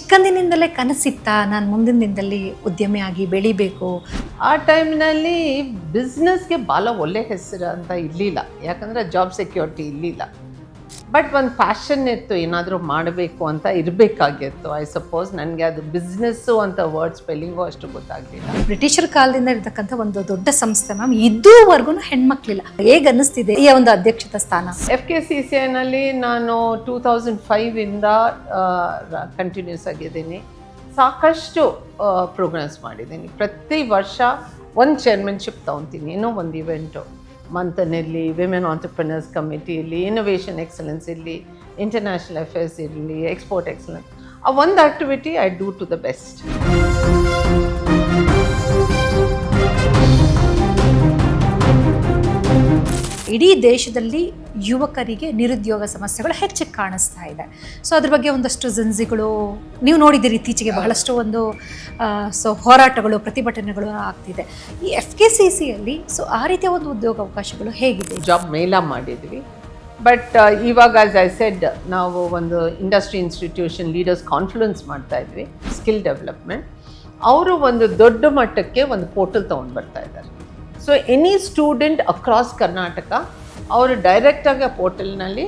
ಚಿಕ್ಕಂದಿನಿಂದಲೇ ಕನಸಿತ್ತಾ ನಾನು ಮುಂದಿನ ದಿನದಲ್ಲಿ ಉದ್ಯಮಿಯಾಗಿ ಬೆಳಿಬೇಕು? ಆ ಟೈಮ್ನಲ್ಲಿ ಬಿಸ್ನೆಸ್ಗೆ ಭಾಳ ಒಳ್ಳೆ ಹೆಸರು ಅಂತ ಇರಲಿಲ್ಲ, ಯಾಕಂದರೆ ಜಾಬ್ ಸೆಕ್ಯೂರಿಟಿ ಇರಲಿಲ್ಲ. ಬಟ್ ಒಂದು ಪ್ಯಾಷನ್ ಇತ್ತು, ಏನಾದರೂ ಮಾಡಬೇಕು ಅಂತ ಇರಬೇಕಾಗಿತ್ತು. ಐ ಸಪೋಸ್ ನನಗೆ ಅದು ಬಿಸ್ನೆಸ್ಸು ಅಂತ ವರ್ಡ್ ಸ್ಪೆಲ್ಲಿಂಗು ಅಷ್ಟು ಗೊತ್ತಾಗಲಿಲ್ಲ. ಬ್ರಿಟಿಷರ್ ಕಾಲದಿಂದ ಇರತಕ್ಕಂಥ ಒಂದು ದೊಡ್ಡ ಸಂಸ್ಥೆ ಮ್ಯಾಮ್, ಇದುವರೆಗೂ ಹೆಣ್ಮಕ್ಳಿಲ್ಲ. ಹೇಗೆ ಅನ್ನಿಸ್ತಿದೆ ಈ ಒಂದು ಅಧ್ಯಕ್ಷತಾ ಸ್ಥಾನ? FKCCIನಲ್ಲಿ ನಾನು 2005ಇಂದ ಕಂಟಿನ್ಯೂಸ್ ಆಗಿದ್ದೀನಿ. ಸಾಕಷ್ಟು ಪ್ರೋಗ್ರಾಮ್ಸ್ ಮಾಡಿದ್ದೀನಿ. ಪ್ರತಿ ವರ್ಷ ಒಂದು ಚೇರ್ಮನ್ಶಿಪ್ ತೊಗೊತೀನಿ, ಏನೋ ಒಂದು ಇವೆಂಟು. ಮಂತನಲ್ಲಿ ವಿಮೆನ್ ಆಂಟರ್ಪ್ರಿನರ್ಸ್ ಕಮಿಟಿ ಇರಲಿ, ಇನ್ನೋವೇಷನ್ ಎಕ್ಸಲೆನ್ಸ್ ಇರಲಿ, ಇಂಟರ್ನ್ಯಾಷನಲ್ ಅಫೇರ್ಸ್ ಇರಲಿ, ಎಕ್ಸ್ಪೋರ್ಟ್ ಎಕ್ಸಲೆನ್ಸ್, ಆ ಒಂದು activity I do to the best. ಇಡೀ ದೇಶದಲ್ಲಿ ಯುವಕರಿಗೆ ನಿರುದ್ಯೋಗ ಸಮಸ್ಯೆಗಳು ಹೆಚ್ಚಿಗೆ ಕಾಣಿಸ್ತಾ ಇದೆ. ಸೊ ಅದ್ರ ಬಗ್ಗೆ ಒಂದಷ್ಟು ಜನ್ಸಿಗಳು ನೀವು ನೋಡಿದ್ದೀರಿ, ಇತ್ತೀಚೆಗೆ ಬಹಳಷ್ಟು ಹೋರಾಟಗಳು, ಪ್ರತಿಭಟನೆಗಳು ಆಗ್ತಿದೆ. ಈ FKCCIಯಲ್ಲಿ ಸೊ ಆ ರೀತಿಯ ಒಂದು ಉದ್ಯೋಗ ಅವಕಾಶಗಳು ಹೇಗಿದೆ? ಜಾಬ್ ಮೇಲ ಮಾಡಿದ್ವಿ, ಬಟ್ ಇವಾಗ ಆಸ್ ಐ ಸೆಡ್ ನಾವು ಒಂದು ಇಂಡಸ್ಟ್ರಿ ಇನ್ಸ್ಟಿಟ್ಯೂಷನ್ ಲೀಡರ್ಸ್ ಕಾನ್ಫರೆನ್ಸ್ ಮಾಡ್ತಾ ಇದ್ವಿ, ಸ್ಕಿಲ್ ಡೆವಲಪ್ಮೆಂಟ್. ಅವರು ಒಂದು ದೊಡ್ಡ ಮಟ್ಟಕ್ಕೆ ಒಂದು ಪೋರ್ಟಲ್ ತೊಗೊಂಡು ಬರ್ತಾ ಇದ್ದಾರೆ. So any student across Karnataka ಅವರು ಡೈರೆಕ್ಟಾಗಿ ಆ ಪೋರ್ಟಲ್ನಲ್ಲಿ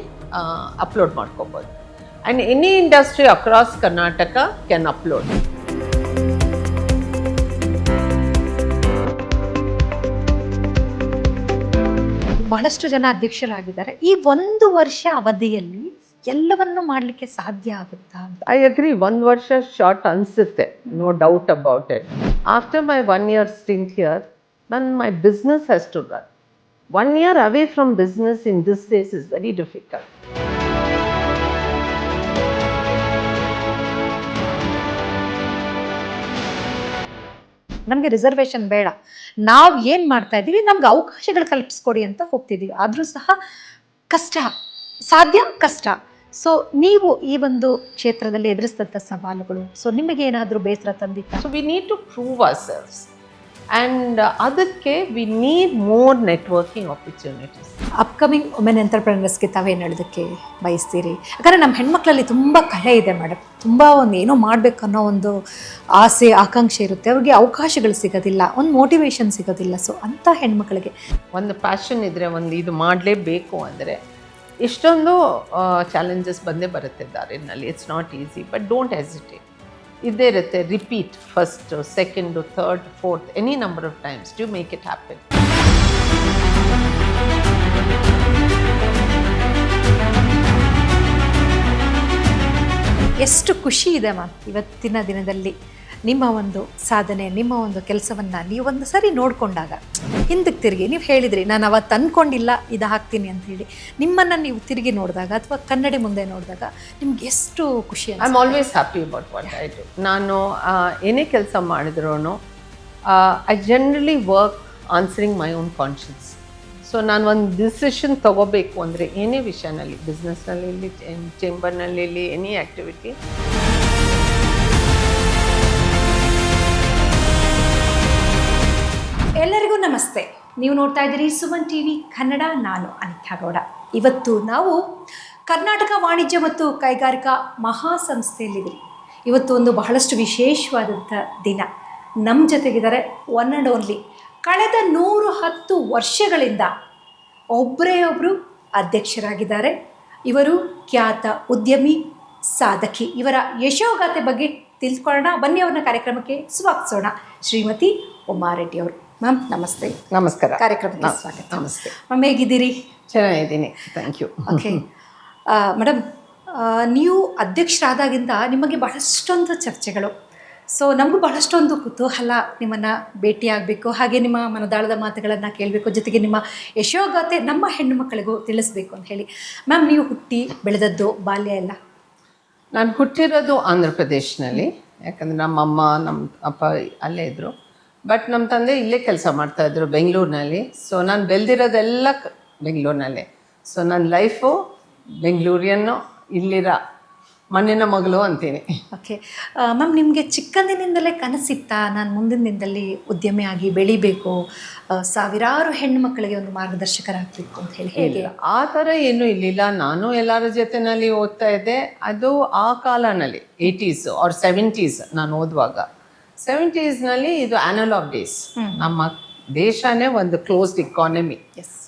ಅಪ್ಲೋಡ್ ಮಾಡ್ಕೋಬೋದು. And any industry across Karnataka can upload. ಬಹಳಷ್ಟು ಜನ ಅಧ್ಯಕ್ಷರಾಗಿದ್ದಾರೆ. ಈ 1 ವರ್ಷ ಅವಧಿಯಲ್ಲಿ ಎಲ್ಲವನ್ನು ಮಾಡಲಿಕ್ಕೆ ಸಾಧ್ಯ ಆಗುತ್ತಾ? ಐ ಅಗ್ರಿ, 1 ವರ್ಷ ಶಾರ್ಟ್ ಅನಿಸುತ್ತೆ, no doubt about it. After my 1 year stint here, then my business has to run. 1 year away from business in this days is very difficult. ನಮಗೆ ರಿಸರ್ವೇಷನ್ ಬೇಡ, ನಾವು ಏನು ಮಾಡ್ತಾ ಇದ್ದೀವಿ ನಮ್ಗೆ ಅವಕಾಶಗಳು ಕಲ್ಪಿಸ್ಕೊಡಿ ಅಂತ ಹೋಗ್ತಿದ್ದೀವಿ. ಆದರೂ ಸಹ ಕಷ್ಟ, ಸಾಧ್ಯ ಕಷ್ಟ. ಸೊ ನೀವು ಈ ಒಂದು ಕ್ಷೇತ್ರದಲ್ಲಿ ಎದುರಿಸಿದಂಥ ಸವಾಲುಗಳು, ಸೊ ನಿಮಗೆ ಏನಾದರೂ ಬೇಸರ ತಂದಿತ್ತಾ? So we need to prove ourselves. And ಅದಕ್ಕೆ we need more networking opportunities. Upcoming women ಎಂಟರ್ಪ್ರೆನರ್ಸ್ಗೆ ತಾವೇನು ಹೇಳೋದಕ್ಕೆ ಬಯಸ್ತೀರಿ? ಯಾಕಂದರೆ ನಮ್ಮ ಹೆಣ್ಮಕ್ಳಲ್ಲಿ ತುಂಬ ಕಲೆ ಇದೆ ಮೇಡಮ್, ತುಂಬ ಒಂದು ಏನೋ ಮಾಡಬೇಕು ಅನ್ನೋ ಒಂದು ಆಸೆ ಆಕಾಂಕ್ಷೆ ಇರುತ್ತೆ, ಅವ್ರಿಗೆ ಅವಕಾಶಗಳು ಸಿಗೋದಿಲ್ಲ, ಒಂದು ಮೋಟಿವೇಶನ್ ಸಿಗೋದಿಲ್ಲ. ಸೊ ಅಂಥ ಹೆಣ್ಮಕ್ಳಿಗೆ ಒಂದು ಪ್ಯಾಷನ್ ಇದ್ದರೆ, ಒಂದು ಇದು ಮಾಡಲೇಬೇಕು ಅಂದರೆ ಇಷ್ಟೊಂದು ಚಾಲೆಂಜಸ್ ಬಂದೇ ಬರುತ್ತೆ ದಾರಿನಲ್ಲಿ. It's not easy, but don't hesitate. ಇದ್ದೇ ಇರುತ್ತೆ, repeat, first, second, third, fourth, any number of times to make it happen. ಎಷ್ಟು ಖುಷಿ ಇದೆ ಮ್ಯಾಮ್ ಇವತ್ತಿನ ದಿನದಲ್ಲಿ ನಿಮ್ಮ ಒಂದು ಸಾಧನೆ, ನಿಮ್ಮ ಒಂದು ಕೆಲಸವನ್ನು ನೀವು ಒಂದು ಸರಿ ನೋಡಿಕೊಂಡಾಗ ಹಿಂದಕ್ಕೆ ತಿರುಗಿ ನೀವು ಹೇಳಿದ್ರಿ, ನಾನು ಅವತ್ತು ಅಂದ್ಕೊಂಡಿಲ್ಲ ಇದು ಹಾಕ್ತೀನಿ ಅಂತ ಹೇಳಿ, ನಿಮ್ಮನ್ನು ನೀವು ತಿರುಗಿ ನೋಡಿದಾಗ ಅಥವಾ ಕನ್ನಡಿ ಮುಂದೆ ನೋಡಿದಾಗ ನಿಮ್ಗೆ ಎಷ್ಟು ಖುಷಿ? I am always happy about what I do. ನಾನು ಏನೇ ಕೆಲಸ ಮಾಡಿದ್ರೂ I generally work answering my own conscience. So ನಾನು ಒಂದು ಡಿಸಿಷನ್ ತೊಗೋಬೇಕು ಅಂದರೆ ಏನೇ ವಿಷಯನಲ್ಲಿ, ಬಿಸ್ನೆಸ್ನಲ್ಲಿ ಇರಲಿ, ಚೇಂಬರ್ನಲ್ಲಿ ಇರಲಿ, ಎನಿ ಆ್ಯಕ್ಟಿವಿಟಿ. ಎಲ್ಲರಿಗೂ ನಮಸ್ತೆ. ನೀವು ನೋಡ್ತಾ ಇದ್ದೀರಿ SumanTV ಕನ್ನಡ. ನಾನು ಅನಿತಾ ಗೌಡ. ಇವತ್ತು ನಾವು ಕರ್ನಾಟಕ ವಾಣಿಜ್ಯ ಮತ್ತು ಕೈಗಾರಿಕಾ ಮಹಾಸಂಸ್ಥೆಯಲ್ಲಿದ್ದೀವಿ. ಇವತ್ತು ಒಂದು ಬಹಳಷ್ಟು ವಿಶೇಷವಾದಂಥ ದಿನ. ನಮ್ಮ ಜೊತೆಗಿದ್ದಾರೆ ಒನ್ ಆ್ಯಂಡ್ ಓನ್ಲಿ, ಕಳೆದ 110 ವರ್ಷಗಳಿಂದ ಒಬ್ಬರೇ ಒಬ್ಬರು ಅಧ್ಯಕ್ಷರಾಗಿದ್ದಾರೆ. ಇವರು ಖ್ಯಾತ ಉದ್ಯಮಿ, ಸಾಧಕಿ. ಇವರ ಯಶೋಗಾಥೆ ಬಗ್ಗೆ ತಿಳ್ಕೊಳ್ಳೋಣ ಬನ್ನಿ. ಅವ್ರನ್ನ ಕಾರ್ಯಕ್ರಮಕ್ಕೆ ಸ್ವಾಗತಿಸೋಣ. ಶ್ರೀಮತಿ ಉಮಾ ರೆಡ್ಡಿ ಅವರು. ಮ್ಯಾಮ್ ನಮಸ್ತೆ. ನಮಸ್ಕಾರ. ಕಾರ್ಯಕ್ರಮಕ್ಕೆ ಸ್ವಾಗತ. ನಮಸ್ತೆ ಮ್ಯಾಮ್, ಹೇಗಿದ್ದೀರಿ? ಚೆನ್ನಾಗಿದ್ದೀನಿ, ಥ್ಯಾಂಕ್ ಯು. ಓಕೆ ಮೇಡಮ್, ನೀವು ಅಧ್ಯಕ್ಷರಾದಾಗಿಂದ ನಿಮಗೆ ಬಹಳಷ್ಟೊಂದು ಚರ್ಚೆಗಳು. ಸೊ ನಮಗೂ ಬಹಳಷ್ಟೊಂದು ಕುತೂಹಲ ನಿಮ್ಮನ್ನು ಭೇಟಿಯಾಗಬೇಕು, ಹಾಗೆ ನಿಮ್ಮ ಮನದಾಳದ ಮಾತುಗಳನ್ನು ಕೇಳಬೇಕು, ಜೊತೆಗೆ ನಿಮ್ಮ ಯಶೋಗಾಥೆ ನಮ್ಮ ಹೆಣ್ಣು ಮಕ್ಕಳಿಗೂ ತಿಳಿಸ್ಬೇಕು ಅಂತ ಹೇಳಿ. ಮ್ಯಾಮ್, ನೀವು ಹುಟ್ಟಿ ಬೆಳೆದದ್ದು ಬಾಲ್ಯ ಎಲ್ಲ? ನಾನು ಹುಟ್ಟಿರೋದು ಆಂಧ್ರ ಪ್ರದೇಶನಲ್ಲಿ, ಯಾಕಂದರೆ ನಮ್ಮಮ್ಮ ನಮ್ಮ ಅಪ್ಪ ಅಲ್ಲೇ ಇದ್ದರು. ಬಟ್ ನಮ್ಮ ತಂದೆ ಇಲ್ಲೇ ಕೆಲಸ ಮಾಡ್ತಾಯಿದ್ರು ಬೆಂಗಳೂರಿನಲ್ಲಿ. ಸೊ ನಾನು ಬೆಳೆದಿರೋದೆಲ್ಲ ಬೆಂಗಳೂರಿನಲ್ಲೇ. ಸೊ ನನ್ನ ಲೈಫು ಬೆಂಗಳೂರಿಯನ್ನು ಇಲ್ಲಿರ ಮಣ್ಣಿನ ಮಗಳು ಅಂತೀನಿ. ಓಕೆ ಮ್ಯಾಮ್, ನಿಮಗೆ ಚಿಕ್ಕಂದಿನಿಂದಲೇ ಕನಸಿತ್ತಾ ನಾನು ಮುಂದಿನ ದಿನದಲ್ಲಿ ಉದ್ಯಮಿ ಆಗಿ ಬೆಳಿಬೇಕು, ಸಾವಿರಾರು ಹೆಣ್ಣು ಮಕ್ಕಳಿಗೆ ಒಂದು ಮಾರ್ಗದರ್ಶಕರಾಗಬೇಕು ಅಂತ ಹೇಳಿ? ಹೇಗೆ? ಆ ಥರ ಏನೂ ಇರಲಿಲ್ಲ. ನಾನು ಎಲ್ಲರ ಜೊತೆಯಲ್ಲಿ ಓದ್ತಾ ಇದ್ದೆ. ಅದು ಆ ಕಾಲನಲ್ಲಿ 80s ಆರ್ 70s ನಾನು ಓದುವಾಗ 70sನಲ್ಲಿ ಇದು ಅನಲಾಗ್ ಡೇಸ್. ನಮ್ಮ ದೇಶನೇ ಒಂದು ಕ್ಲೋಸ್ಡ್ ಇಕಾನಮಿ.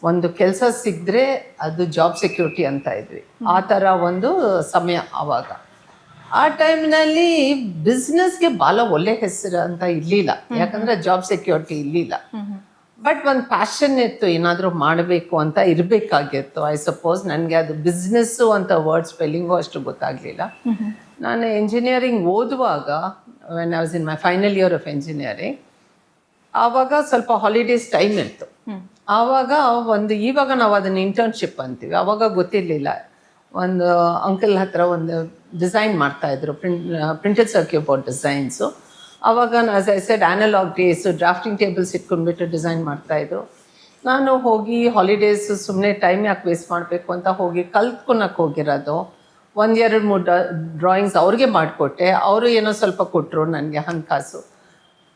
ಒಂದು ಕೆಲಸ ಸಿಗದ್ರೆ ಅದು ಜಾಬ್ ಸೆಕ್ಯೂರಿಟಿ ಅಂತ ಇದ್ವಿ. ಆ ಥರ ಒಂದು ಸಮಯ ಆವಾಗ. ಆ ಟೈಮ್ನಲ್ಲಿ ಬಿಸ್ನೆಸ್ಗೆ ಭಾಳ ಒಳ್ಳೆ ಹೆಸರು ಅಂತ ಇರಲಿಲ್ಲ, ಯಾಕಂದರೆ ಜಾಬ್ ಸೆಕ್ಯೂರಿಟಿ ಇರಲಿಲ್ಲ. ಬಟ್ ಒಂದು ಪ್ಯಾಷನ್ ಇತ್ತು, ಏನಾದರೂ ಮಾಡಬೇಕು ಅಂತ ಇರಬೇಕಾಗಿತ್ತು. ಐ ಸಪೋಸ್ ನನಗೆ ಅದು ಬಿಸ್ನೆಸ್ಸು ಅಂತ ವರ್ಡ್ ಸ್ಪೆಲ್ಲಿಂಗು ಅಷ್ಟು ಗೊತ್ತಾಗಲಿಲ್ಲ. ನಾನು ಎಂಜಿನಿಯರಿಂಗ್ ಓದುವಾಗ, when I was in my final year of engineering, ಆವಾಗ ಸ್ವಲ್ಪ ಹಾಲಿಡೇಸ್ ಟೈಮ್ ಇತ್ತು. ಆವಾಗ ಇವಾಗ ನಾವು ಅದನ್ನು ಇಂಟರ್ನ್ಶಿಪ್ ಅಂತೀವಿ, ಆವಾಗ ಗೊತ್ತಿರಲಿಲ್ಲ. ಒಂದು ಅಂಕಲ್ ಹತ್ರ ಒಂದು ಡಿಸೈನ್ ಮಾಡ್ತಾಯಿದ್ರು, ಪ್ರಿಂಟೆಡ್ ಸರ್ಕ್ಯೂಟ್ ಬೋರ್ಡ್ ಡಿಸೈನ್ಸು. ಆವಾಗ as I said analog days, drafting tables ಇಟ್ಕೊಂಡ್ಬಿಟ್ಟು ಡಿಸೈನ್ ಮಾಡ್ತಾಯಿದ್ರು. ನಾನು ಹೋಗಿ ಹಾಲಿಡೇಸು ಸುಮ್ಮನೆ ಟೈಮ್ ಯಾಕೆ ವೇಸ್ಟ್ ಮಾಡಬೇಕು ಅಂತ ಹೋಗಿ ಕಲ್ತ್ಕೊಳಕ್ಕೆ ಹೋಗಿರೋದು. 1-2-3 ಡ್ರಾಯಿಂಗ್ಸ್ ಅವ್ರಿಗೆ ಮಾಡಿಕೊಟ್ಟೆ. ಅವರು ಏನೋ ಸ್ವಲ್ಪ ಕೊಟ್ಟರು ನನಗೆ ಹಣಕಾಸು.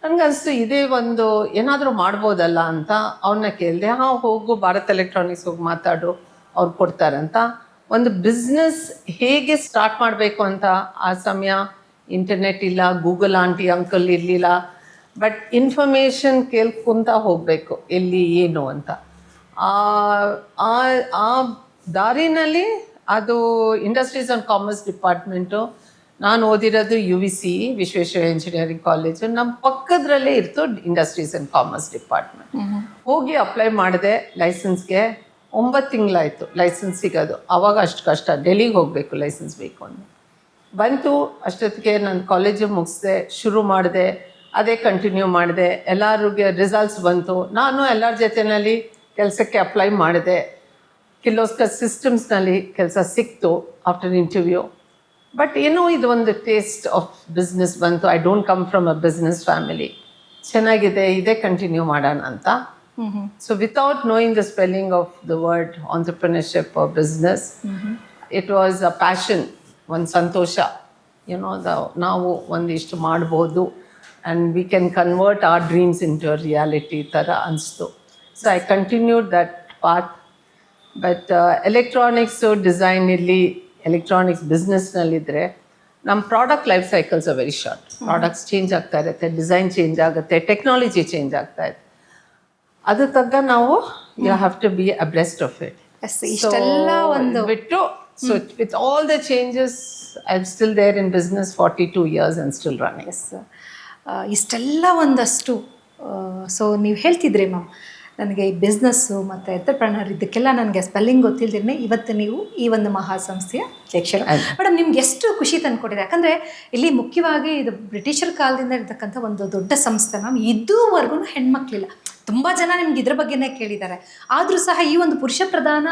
ನನಗನ್ನಿಸ್ತು ಇದೇ ಒಂದು ಏನಾದರೂ ಮಾಡ್ಬೋದಲ್ಲ ಅಂತ ಅವ್ರನ್ನ ಕೇಳಿದೆ. ಹೋಗು ಭಾರತ್ ಎಲೆಕ್ಟ್ರಾನಿಕ್ಸ್ ಹೋಗಿ ಮಾತಾಡು, ಅವ್ರು ಕೊಡ್ತಾರಂತ. ಒಂದು ಬಿಸ್ನೆಸ್ ಹೇಗೆ ಸ್ಟಾರ್ಟ್ ಮಾಡಬೇಕು ಅಂತ ಆ ಸಮಯ ಇಂಟರ್ನೆಟ್ ಇಲ್ಲ, ಗೂಗಲ್ ಆಂಟಿ ಅಂಕಲ್ ಇರಲಿಲ್ಲ. ಬಟ್ ಇನ್ಫಾರ್ಮೇಷನ್ ಕೇಳ್ಕೊಂತ ಹೋಗಬೇಕು ಎಲ್ಲಿ ಏನು ಅಂತ. ಆ ದಾರಿನಲ್ಲಿ ಅದು ಇಂಡಸ್ಟ್ರೀಸ್ ಆ್ಯಂಡ್ ಕಾಮರ್ಸ್ ಡಿಪಾರ್ಟ್ಮೆಂಟು. ನಾನು ಓದಿರೋದು UVC, ವಿಶ್ವೇಶ್ವರಯ್ಯ ಇಂಜಿನಿಯರಿಂಗ್ ಕಾಲೇಜು. ನಮ್ಮ ಪಕ್ಕದಲ್ಲೇ ಇರ್ತು ಇಂಡಸ್ಟ್ರೀಸ್ ಆ್ಯಂಡ್ ಕಾಮರ್ಸ್ ಡಿಪಾರ್ಟ್ಮೆಂಟ್. ಹೋಗಿ ಅಪ್ಲೈ ಮಾಡಿದೆ ಲೈಸೆನ್ಸ್ಗೆ. 9 ತಿಂಗಳಾಯಿತು ಲೈಸೆನ್ಸ್ ಸಿಗೋದು. ಆವಾಗ ಅಷ್ಟು ಕಷ್ಟ, ಡೆಲ್ಲಿಗೆ ಹೋಗಬೇಕು ಲೈಸೆನ್ಸ್ ಬೇಕು ಅಂತ. ಬಂತು. ಅಷ್ಟೊತ್ತಿಗೆ ನಾನು ಕಾಲೇಜು ಮುಗಿಸ್ದೆ, ಶುರು ಮಾಡಿದೆ, ಅದೇ ಕಂಟಿನ್ಯೂ ಮಾಡಿದೆ. ಎಲ್ಲರಿಗೆ ರಿಸಲ್ಟ್ಸ್ ಬಂತು. ನಾನು ಎಲ್ಲರ ಜೊತೆಯಲ್ಲಿ ಕೆಲಸಕ್ಕೆ ಅಪ್ಲೈ ಮಾಡಿದೆ. ಕಿರ್ಲೋಸ್ಕರ್ ಸಿಸ್ಟಮ್ಸ್ನಲ್ಲಿ ಕೆಲಸ ಸಿಕ್ತು ಆಫ್ಟರ್ ಇಂಟರ್ವ್ಯೂ. ಬಟ್ ಏನೋ ಇದು ಒಂದು ಟೇಸ್ಟ್ ಆಫ್ ಬಿಸ್ನೆಸ್ ಬಂತು. I don't come from a business family. ಚೆನ್ನಾಗಿದೆ, ಇದೇ ಕಂಟಿನ್ಯೂ ಮಾಡೋಣ ಅಂತ. So without knowing the spelling of the word entrepreneurship or business, it was a passion, ಒಂದು ಸಂತೋಷ. ಏನೋ ನಾವು ಒಂದಿಷ್ಟು ಮಾಡ್ಬೋದು and we can convert our dreams into a reality ಥರ ಅನಿಸ್ತು. So I continued that path. But electronics design ಇರಲಿ, electronics ಬಿಸ್ನೆಸ್ನಲ್ಲಿದ್ದರೆ ನಮ್ಮ product life cycles are very short. Products change ಆಗ್ತಾ ಇರುತ್ತೆ, ಡಿಸೈನ್ ಚೇಂಜ್ ಆಗುತ್ತೆ, ಟೆಕ್ನಾಲಜಿ ಚೇಂಜ್ ಆಗ್ತಾ ಇದೆ. ಅದು ತಗ್ಗ ನಾವು you have to be abreast of it. ಇಷ್ಟೆಲ್ಲ ಒಂದು ಬಿಟ್ಟು, so with all the changes I am still there in business 42 years and still running. ಇಷ್ಟೆಲ್ಲ ಒಂದಷ್ಟು. ಸೊ ನೀವು ಹೇಳ್ತಿದ್ರಿ ಮ್ಯಾಮ್, ನನಗೆ ಈ ಬಿಸ್ನೆಸ್ಸು ಮತ್ತು ಎಂಟರ್ಪ್ರನರ್ ಇದಕ್ಕೆಲ್ಲ ನನಗೆ ಸ್ಪೆಲ್ಲಿಂಗ್ ಗೊತ್ತಿಲ್ಲದೇ ಇವತ್ತು ನೀವು ಈ ಒಂದು ಮಹಾಸಂಸ್ಥೆಯ ಅಧ್ಯಕ್ಷರು. ಮೇಡಮ್, ನಿಮ್ಗೆ ಎಷ್ಟು ಖುಷಿ ತಂದುಕೊಟ್ಟಿದೆ. ಯಾಕಂದರೆ ಇಲ್ಲಿ ಮುಖ್ಯವಾಗಿ ಇದು ಬ್ರಿಟಿಷರ ಕಾಲದಿಂದ ಇರ್ತಕ್ಕಂಥ ಒಂದು ದೊಡ್ಡ ಸಂಸ್ಥೆ ಮ್ಯಾಮ್. ಇದುವರೆಗೂ ಹೆಣ್ಮಕ್ಳಿಲ್ಲ. ತುಂಬ ಜನ ನಿಮ್ಗೆ ಇದ್ರ ಬಗ್ಗೆನೇ ಕೇಳಿದ್ದಾರೆ. ಆದರೂ ಸಹ ಈ ಒಂದು ಪುರುಷ ಪ್ರಧಾನ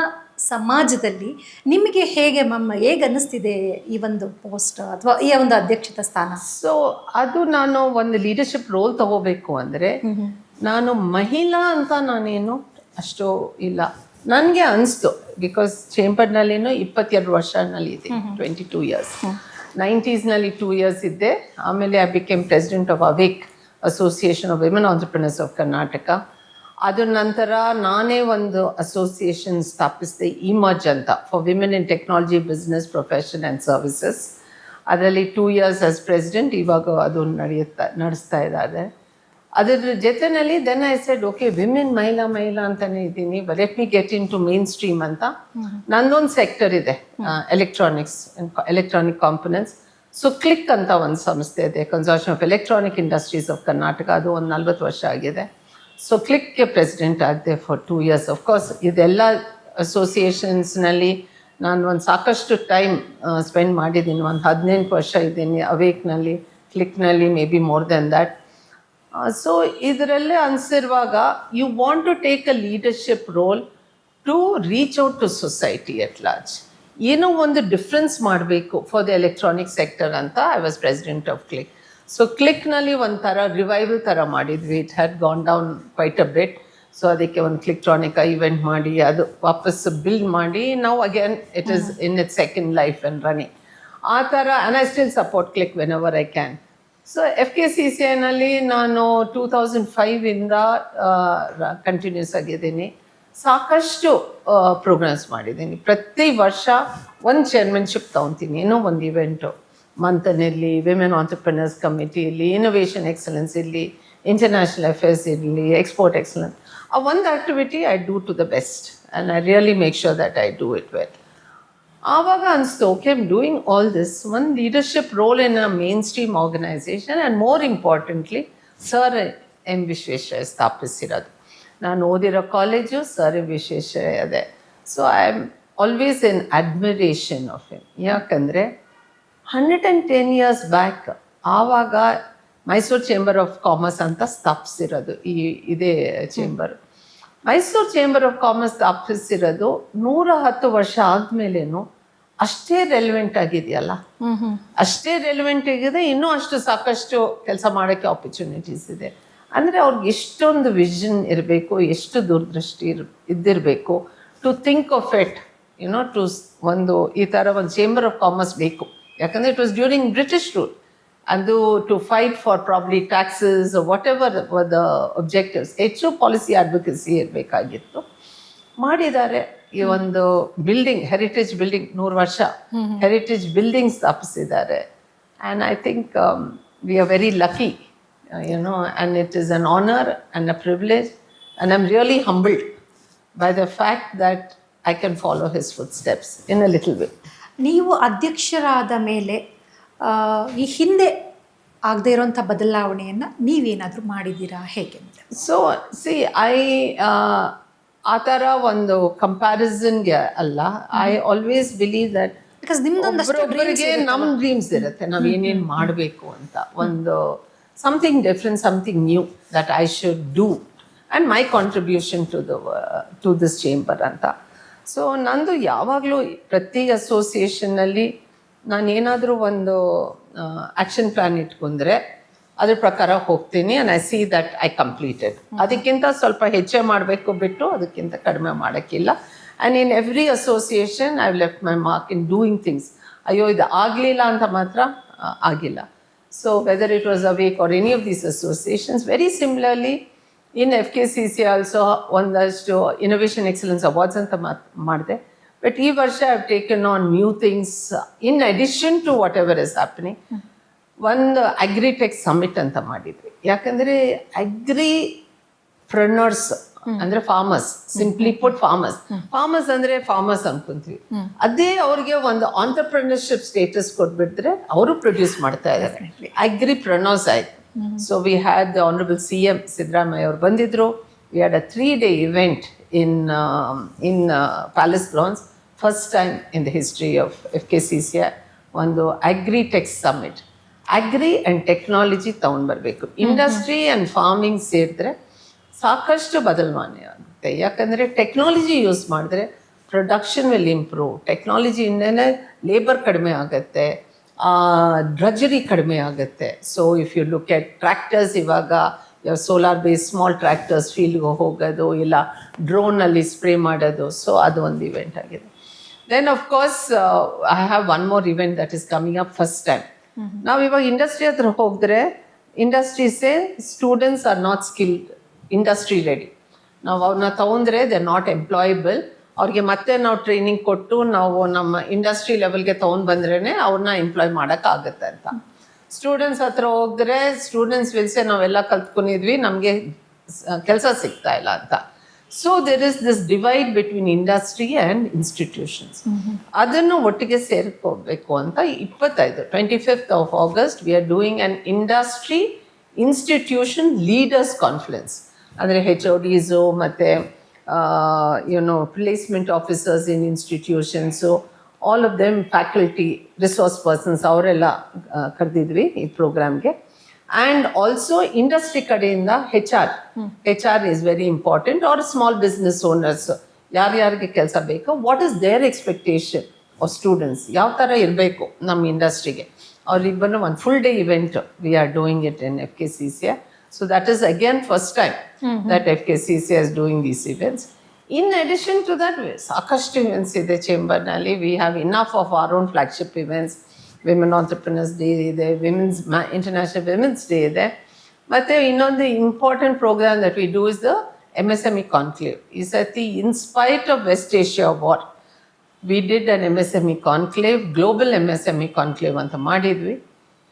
ಸಮಾಜದಲ್ಲಿ ನಿಮಗೆ ಹೇಗೆ ಮ್ಯಾಮ್, ಹೇಗೆ ಅನ್ನಿಸ್ತಿದೆ ಈ ಒಂದು ಪೋಸ್ಟ್ ಅಥವಾ ಈ ಒಂದು ಅಧ್ಯಕ್ಷತಾ ಸ್ಥಾನ? ಸೊ ಅದು ನಾನು ಒಂದು ಲೀಡರ್ಶಿಪ್ ರೋಲ್ ತಗೋಬೇಕು ಅಂದರೆ ನಾನು ಮಹಿಳಾ ಅಂತ ನಾನೇನು ಅಷ್ಟು ಇಲ್ಲ. ನನಗೆ ಅನಿಸ್ತು, ಬಿಕಾಸ್ ಚೇಂಬರ್ನಲ್ಲಿನೂ 22 ವರ್ಷನಲ್ಲಿ ಇದೆ, 22 years. 90sನಲ್ಲಿ 2 years ಇದ್ದೆ. ಆಮೇಲೆ I became president of awake, association of women entrepreneurs of Karnataka. ಅದ್ರ ನಂತರ ನಾನೇ ಒಂದು ಅಸೋಸಿಯೇಷನ್ ಸ್ಥಾಪಿಸಿದೆ, ಇಮರ್ಜ್ ಅಂತ, for women in technology, business, profession and services. ಅದರಲ್ಲಿ 2 years ಆಸ್ ಪ್ರೆಸಿಡೆಂಟ್. ಇವಾಗ ಅದು ನಡೆಸ್ತಾ ಇದ್ದಾರೆ. ಅದರ ಜೊತೆಯಲ್ಲಿ then I said okay, women ಮಹಿಳಾ ಅಂತಲೇ ಇದ್ದೀನಿ, let me get into mainstream ಅಂತ. ನಂದೊಂದು ಸೆಕ್ಟರ್ ಇದೆ, ಎಲೆಕ್ಟ್ರಾನಿಕ್ ಕಾಂಪೊನೆಂಟ್ಸ್. ಸೊ ಕ್ಲಿಕ್ ಅಂತ ಒಂದು ಸಂಸ್ಥೆ ಇದೆ, consortium of electronic industries of Karnataka. ಅದು ಒಂದು 40 ವರ್ಷ ಆಗಿದೆ. ಸೊ ಕ್ಲಿಕ್ಗೆ ಪ್ರೆಸಿಡೆಂಟ್ ಆಗಿದೆ ಫಾರ್ 2 years. ಅಫ್ಕೋರ್ಸ್ ಇದೆಲ್ಲ ಅಸೋಸಿಯೇಷನ್ಸ್ನಲ್ಲಿ ನಾನು ಒಂದು ಸಾಕಷ್ಟು ಟೈಮ್ ಸ್ಪೆಂಡ್ ಮಾಡಿದ್ದೀನಿ. ಒಂದು 18 ವರ್ಷ ಇದ್ದೀನಿ ಅವೇಕ್ನಲ್ಲಿ, ಕ್ಲಿಕ್ನಲ್ಲಿ maybe more than that. So ಇದರಲ್ಲೇ ಅನಿಸಿರುವಾಗ you want to take a leadership role to reach out to society at large. ಏನೋ ಒಂದು ಡಿಫ್ರೆನ್ಸ್ ಮಾಡಬೇಕು ಫಾರ್ ದ ಎಲೆಕ್ಟ್ರಾನಿಕ್ ಸೆಕ್ಟರ್ ಅಂತ I was president of CLIK. So ಕ್ಲಿಕ್ನಲ್ಲಿ ಒಂಥರ revival ಥರ ಮಾಡಿದ್ವಿ. It had gone down quite a bit. So ಅದಕ್ಕೆ ಒಂದು ಕ್ಲಿಕ್ಟ್ರಾನಿಕ್ ಇವೆಂಟ್ ಮಾಡಿ ಅದು ವಾಪಸ್ ಬಿಲ್ಡ್ ಮಾಡಿ ನಾವು again it is in its second life and running. ಆ ಥರ and I still support CLIK whenever I can. So FKCCIನಲ್ಲಿ ನಾನು 2005ಇಂದ ಕಂಟಿನ್ಯೂಸ್ ಆಗಿದ್ದೀನಿ. ಸಾಕಷ್ಟು ಪ್ರೋಗ್ರಾಮ್ಸ್ ಮಾಡಿದ್ದೀನಿ. ಪ್ರತಿ ವರ್ಷ ಒಂದು ಚೇರ್ಮನ್ಶಿಪ್ ತೊಗೊತೀನಿ, ಏನೋ ಒಂದು ಇವೆಂಟು, ಮಂಥನಲ್ಲಿ ವಿಮೆನ್ ಆಂಟರ್ಪ್ರಿನರ್ಸ್ ಕಮಿಟಿ ಇರಲಿ, ಇನೋವೇಷನ್ ಎಕ್ಸಲೆನ್ಸ್ ಇರಲಿ, ಇಂಟರ್ನ್ಯಾಷನಲ್ ಅಫೇರ್ಸ್ ಇರಲಿ, ಎಕ್ಸ್ಪೋರ್ಟ್ ಎಕ್ಸಲೆನ್ಸ್. ಆ ಒಂದು activity I do to the best and I really make sure that I do it well. ಆವಾಗ ಅನಿಸ್ತು, okay, I'm doing all this, ಒಂದು leadership role in a mainstream organisation and more importantly sir M Visvesvaraya ಸ್ಥಾಪಿಸಿರೋದು. ನಾನು ಓದಿರೋ college sir M Visvesvaraya ಅದೇ. So I am always in admiration of him. ಯಾಕಂದರೆ 110 years back ಆವಾಗ Mysuru chamber of commerce ಅಂತ ಸ್ಥಾಪಿಸಿರೋದು ಇದೇ chamber. Mysuru chamber of commerce ಸ್ಥಾಪಿಸಿರೋದು 110 ವರ್ಷ ಆದಮೇಲೇನು ಅಷ್ಟೇ ರೆಲಿವೆಂಟ್ ಆಗಿದೆಯಲ್ಲ, ಅಷ್ಟೇ ರೆಲಿವೆಂಟ್ ಆಗಿದೆ. ಇನ್ನೂ ಅಷ್ಟು ಸಾಕಷ್ಟು ಕೆಲಸ ಮಾಡೋಕ್ಕೆ ಆಪರ್ಚುನಿಟೀಸ್ ಇದೆ. ಅಂದರೆ ಅವ್ರಿಗೆ ಎಷ್ಟೊಂದು ವಿಷನ್ ಇರಬೇಕು, ಎಷ್ಟು ದೂರದೃಷ್ಟಿ ಇದ್ದಿರಬೇಕು to think of it, you know, to ಒಂದು ಈ ಥರ ಒಂದು ಚೇಂಬರ್ ಆಫ್ ಕಾಮರ್ಸ್ ಬೇಕು. ಯಾಕಂದರೆ it was during British rule. ಅದು to fight for probably taxes whatever the objectives, ಹೆಚ್ಚು ಪಾಲಿಸಿ ಅಡ್ವೊಕಸಿ ಇರಬೇಕಾಗಿತ್ತು. ಮಾಡಿದ್ದಾರೆ. ಈ ಒಂದು ಬಿಲ್ಡಿಂಗ್, ಹೆರಿಟೇಜ್ ಬಿಲ್ಡಿಂಗ್, 100 ವರ್ಷ ಹೆರಿಟೇಜ್ ಬಿಲ್ಡಿಂಗ್ ಸ್ಥಾಪಿಸಿದ್ದಾರೆ. And I think we are very lucky, and it is an honor and a privilege, and I'm really humbled by the fact that I can follow his footsteps in a little way. ನೀವು ಅಧ್ಯಕ್ಷರಾದ ಮೇಲೆ ಈ ಹಿಂದೆ ಆಗದೆ ಇರೋಂಥ ಬದಲಾವಣೆಯನ್ನು ನೀವೇನಾದರೂ ಮಾಡಿದ್ದೀರಾ, ಹೇಗೆ? ಸೊ ಆ ಥರ ಒಂದು ಕಂಪ್ಯಾರಿಸನ್ಗೆ ಅಲ್ಲ. I always believe that because ನಿಮ್ದೊಂದೊಬ್ಬರಿಗೆ ನಮ್ಮ ಡ್ರೀಮ್ಸ್ ಇರುತ್ತೆ, ನಾವು ಏನೇನು ಮಾಡಬೇಕು ಅಂತ, ಒಂದು something different, something new that I should do and my contribution to this chamber anta. So nandu yavaglu prati association nalli ನಾನು ಏನಾದರೂ ಒಂದು ಆ್ಯಕ್ಷನ್ ಪ್ಲ್ಯಾನ್ ಇಟ್ಕೊಂಡ್ರೆ ಅದ್ರ ಪ್ರಕಾರ ಹೋಗ್ತೀನಿ and I see that I completed. ಅದಕ್ಕಿಂತ ಸ್ವಲ್ಪ ಹೆಚ್ಚೇ ಮಾಡಬೇಕು ಬಿಟ್ಟು ಅದಕ್ಕಿಂತ ಕಡಿಮೆ ಮಾಡೋಕ್ಕಿಲ್ಲ. And in every association I have left my mark in doing things. ಅಯ್ಯೋ ಇದು ಆಗಲಿಲ್ಲ ಅಂತ ಮಾತ್ರ ಆಗಿಲ್ಲ. So whether it was awake or any of these associations, very similarly in FKCCI also ಒಂದಷ್ಟು innovation excellence awards ಅಂತ ಮಾಡಿದೆ. But ಈ ವರ್ಷ I have taken on new things in addition to whatever is happening. ಒಂದು agritech summit ಅಂತ ಮಾಡಿದ್ವಿ. ಯಾಕಂದರೆ ಅಗ್ರಿಪ್ರೆನರ್ಸ್ ಅಂದರೆ ಫಾರ್ಮರ್ಸ್, ಸಿಂಪ್ಲಿ ಪುಟ್ ಫಾರ್ಮರ್ಸ್ ಅಂದರೆ ಫಾರ್ಮರ್ಸ್ ಅನ್ಕೊಂತೀವಿ. ಅದೇ ಅವ್ರಿಗೆ ಒಂದು ಆಂಟರ್ಪ್ರಿನರ್ಶಿಪ್ ಸ್ಟೇಟಸ್ ಕೊಟ್ಬಿಟ್ರೆ ಅವರು ಪ್ರೊಡ್ಯೂಸ್ ಮಾಡ್ತಾ ಇದ್ದಾರೆ, ಅಗ್ರಿಪ್ರೆನರ್ಸ್ ಆಯ್ತು. So we had the honourable CM Siddaramaiah ಅವರು ಬಂದಿದ್ರು. We had a 3-day event in Palace Grounds, first time in the history of FKCCI, ಒಂದು agritech summit. Agri and technology ತೊಗೊಂಡ್ಬರ್ಬೇಕು. ಇಂಡಸ್ಟ್ರಿ ಆ್ಯಂಡ್ ಫಾರ್ಮಿಂಗ್ ಸೇರಿದ್ರೆ ಸಾಕಷ್ಟು ಬದಲಾವಣೆ ಆಗುತ್ತೆ. ಯಾಕಂದರೆ ಟೆಕ್ನಾಲಜಿ ಯೂಸ್ ಮಾಡಿದ್ರೆ ಪ್ರೊಡಕ್ಷನ್ ವಿಲ್ ಇಂಪ್ರೂವ್. ಟೆಕ್ನಾಲಜಿಯಿಂದಲೇ ಲೇಬರ್ ಕಡಿಮೆ ಆಗುತ್ತೆ, ಡ್ರಜರಿ ಕಡಿಮೆ ಆಗುತ್ತೆ. So if you look at tractors, ಇವಾಗ ಸೋಲಾರ್ ಬೇಸ್ ಸ್ಮಾಲ್ ಟ್ರ್ಯಾಕ್ಟರ್ಸ್ ಫೀಲ್ಡ್ಗೆ ಹೋಗೋದು, ಇಲ್ಲ ಡ್ರೋನಲ್ಲಿ ಸ್ಪ್ರೇ ಮಾಡೋದು. ಸೊ ಅದು ಒಂದು ಇವೆಂಟ್ ಆಗಿದೆ. Then of course I have one more event that is coming up first time. ನಾವು ಇವಾಗ ಇಂಡಸ್ಟ್ರಿ ಹತ್ರ ಹೋಗಿದ್ರೆ ಇಂಡಸ್ಟ್ರೀಸೇ students are not skilled, industry ready. ನಾವು ಅವ್ರನ್ನ ತೊಗೊಂಡ್ರೆ ದೇ ಆರ್ ನಾಟ್ ಎಂಪ್ಲಾಯಬಲ್. ಅವ್ರಿಗೆ ಮತ್ತೆ ನಾವು ಟ್ರೈನಿಂಗ್ ಕೊಟ್ಟು ನಾವು ನಮ್ಮ ಇಂಡಸ್ಟ್ರಿ ಲೆವೆಲ್ಗೆ ತೊಗೊಂಡು ಬಂದ್ರೇ ಅವ್ರನ್ನ ಎಂಪ್ಲಾಯ್ ಮಾಡೋಕ್ಕಾಗುತ್ತೆ ಅಂತ. ಸ್ಟೂಡೆಂಟ್ಸ್ ಹತ್ರ ಹೋಗಿದ್ರೆ ಸ್ಟೂಡೆಂಟ್ಸ್ ವಿಲ್ಸೆ ನಾವೆಲ್ಲ ಕಲ್ತ್ಕೊಂಡಿದ್ವಿ, ನಮಗೆ ಕೆಲಸ ಸಿಗ್ತಾ ಇಲ್ಲ ಅಂತ. So there is this divide between industry and institutions. ಅದನ್ನು ಒಟ್ಟಿಗೆ ಸೇರ್ಕೋಬೇಕು ಅಂತ 25th of August we are doing an industry institution leaders conference. ಅಂದರೆ HODಸು ಮತ್ತು placement officers in institutions, all of them faculty, resource persons ಅವರೆಲ್ಲ ಕರೆದಿದ್ವಿ ಈ ಪ್ರೋಗ್ರಾಮ್ಗೆ. ಆ್ಯಂಡ್ ಆಲ್ಸೋ ಇಂಡಸ್ಟ್ರಿ ಕಡೆಯಿಂದ HR is very important. Or small business owners, ಯಾರ್ಯಾರಿಗೆ ಕೆಲಸ ಬೇಕು, what is their expectation of students, ಯಾವ ಥರ ಇರಬೇಕು ನಮ್ಮ ಇಂಡಸ್ಟ್ರಿಗೆ. ಅವರಿಬ್ಬರು ಒಂದು full day event V are doing it in FKCCI. So that is again first time that FKCCI is doing these events. In addition to that, ಸಾಕಷ್ಟು events ಇದೆ ಚೇಂಬರ್ನಲ್ಲಿ. We have enough of our own flagship events. Women entrepreneurs day ಇದೆ, international women's day ಇದೆ. ಮತ್ತು ಇನ್ನೊಂದು important programme that we do is the MSME conclave. ಈ ಸತಿ in spite of West Asia war we did an MSME conclave, global MSME conclave ಅಂತ ಮಾಡಿದ್ವಿ.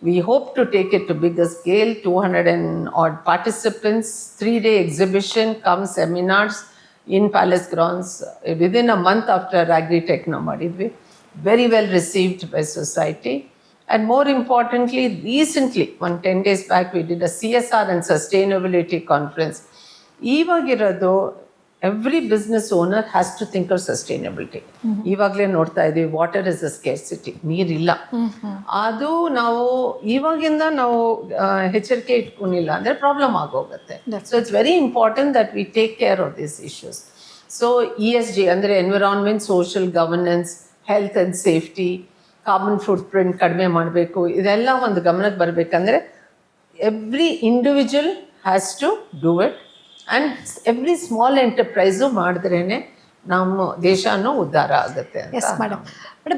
We hope to take it to bigger scale, 200 and odd participants, 3-day exhibition, come seminars in Palace Grounds within a month after Agritech na ಮಾಡಿದ್ವಿ. Very well received by society. And more importantly, recently, 10 days back, we did a CSR and sustainability conference. ಇವಾಗಿರೋದು every business owner has to think of sustainability. ಇವಾಗಲೇ ನೋಡ್ತಾ ಇದ್ದೀವಿ, water is a scarcity, ನೀರಿಲ್ಲ. ಅದು ನಾವು ಇವಾಗಿಂದ ನಾವು ಎಚ್ಚರಿಕೆ ಇಟ್ಕೊಂಡಿಲ್ಲ ಅಂದರೆ ಪ್ರಾಬ್ಲಮ್ ಆಗೋಗುತ್ತೆ. So it's very important that we take care of this issues. ಸೊ ESG ಅಂದರೆ environment, social governance, health and safety, carbon footprint ಕಡಿಮೆ ಮಾಡಬೇಕು, ಇದೆಲ್ಲ ಒಂದು ಗಮನಕ್ಕೆ ಬರಬೇಕಂದ್ರೆ every individual has to do it. And every small enterprise ಮಾಡಿದ್ರೇ ನಮ್ಮ ದೇಶನೂ ಉದ್ಧಾರ ಆಗುತ್ತೆ. Yes madam.